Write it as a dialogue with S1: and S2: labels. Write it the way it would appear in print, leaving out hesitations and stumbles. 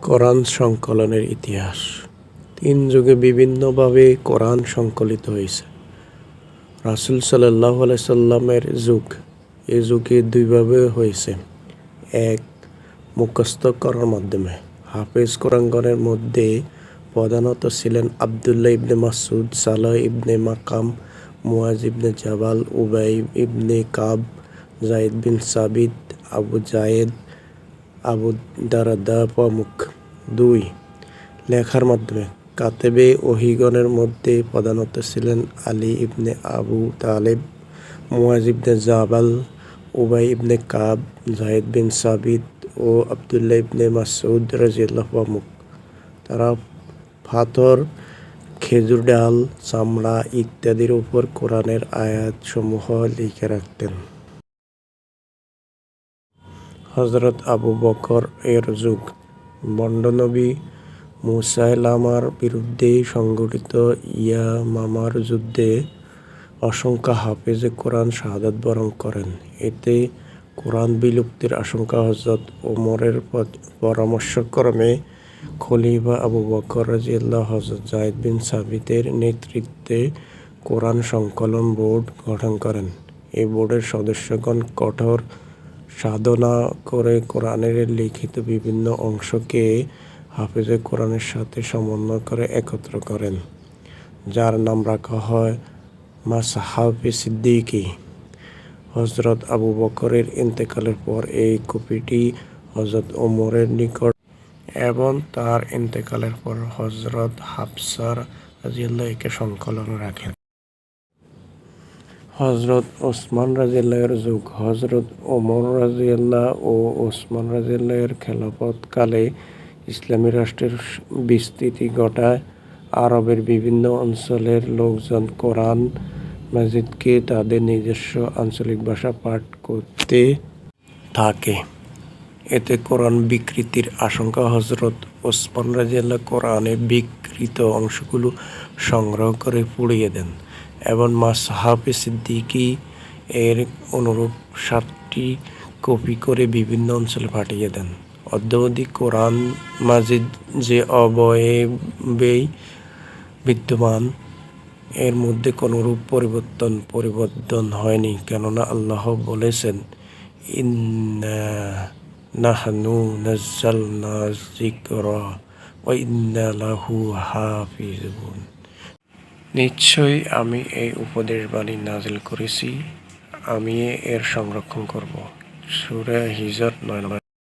S1: কোরআন সংকলনের ইতিহাস। 3 যুগে বিভিন্নভাবে কোরআন সংকলিত হয়েছে। রাসূল সাল্লাল্লাহু আলাইহি সাল্লামের যুগ, এ যুগে 2 ভাবে হয়েছে। 1. মুখস্থ করার মাধ্যমে। হাফেজ কোরআনগণের মধ্যে প্রধানত ছিলেন আব্দুল্লাহ ইবনে মাসউদ, সালাহ ইবনে মাকাম, মুআজ ইবনে জাবাল, উবাই ইবনে কাব, যায়েদ বিন সাবিত, আবু যায়েদ, আবু দারদা প্রমুখ। 2. লেখার মাধ্যমে। কাতেবে ওহীগণের মধ্যে প্রধানত ছিলেন আলী ইবনে আবু তালেব, মুআজ ইবনে জাবাল, উবাই ইবনে কাব, যায়েদ বিন সাবিত ও আব্দুল্লাহ ইবনে মাসউদ রাদিয়াল্লাহু প্রমুখ। তারা পাথর, খেজুর ডাল, চামড়া ইত্যাদির উপর কোরআনের আয়াতসমূহ লিখে রাখতেন। হযরত আবু বকর এর যুগ। ভণ্ড নবী মুসায়লামার বিরুদ্ধে সংঘটিত ইয়ামামার যুদ্ধে অসংখ্য হাফেজে কোরআন শাহাদাত বরণ করেন। এতে কোরআন বিলুপ্তির আশঙ্কা হযরত ওমরের পরামর্শক্রমে খলিফা আবু বকর রাদিয়াল্লাহু হযরত যায়েদ বিন সাবিতের নেতৃত্বে কোরআন সংকলন বোর্ড গঠন করেন। এই বোর্ডের সদস্যগণ কঠোর সাধনা করে কোরআনের লিখিত বিভিন্ন অংশকে হাফেজে কোরআনের সাথে সমন্বয় করে একত্র করেন, যার নাম রাখা হয় মাসহাফে সিদ্দিকী। হযরত আবু বকরের ইন্তেকালের পর এই কপিটি হযরত ওমরের নিকট এবং তার ইন্তেকালের পর হযরত হাফসা রাদিয়াল্লাহু একে সংকলন রাখেন। হযরত ওসমান রাদিয়াল্লাহু এর যুগ। হযরত ওমর রাদিয়াল্লাহু ও ওসমান রাদিয়াল্লাহু এর খেলাফত কালে ইসলামী রাষ্ট্রের বিস্তৃতি ঘটায়। আরবের বিভিন্ন অঞ্চলের লোকজন কোরআন মাজিদকে তাদের নিজস্ব আঞ্চলিক ভাষায় পাঠ করতে থাকে। এতে কোরআন বিকৃতির আশঙ্কা হযরত ওসমান রাদিয়াল্লাহু কোরআনের বিকৃত অংশগুলো সংগ্রহ করে পুড়িয়ে দেন এবং মাসহাফে সিদ্দিকী এর অনুরূপ 7টি কপি করে বিভিন্ন অঞ্চলে পাঠিয়ে দেন। অদ্যাবধি কোরআন মাজিদ যে অবয়বেই বিদ্যমান, এর মধ্যে কোনরূপ পরিবর্তন হয়নি, কেননা আল্লাহ বলেছেন, ইন্না নাহনু নাজ্জালনা যিকরা ওয়া ইন্না লাহু হাফিজুন। নিশ্চয়ই আমি এই উপদেশবাণী নাযিল করেছি, আমি এর সংরক্ষণ করব। সূরা হিজর 9 নম্বর।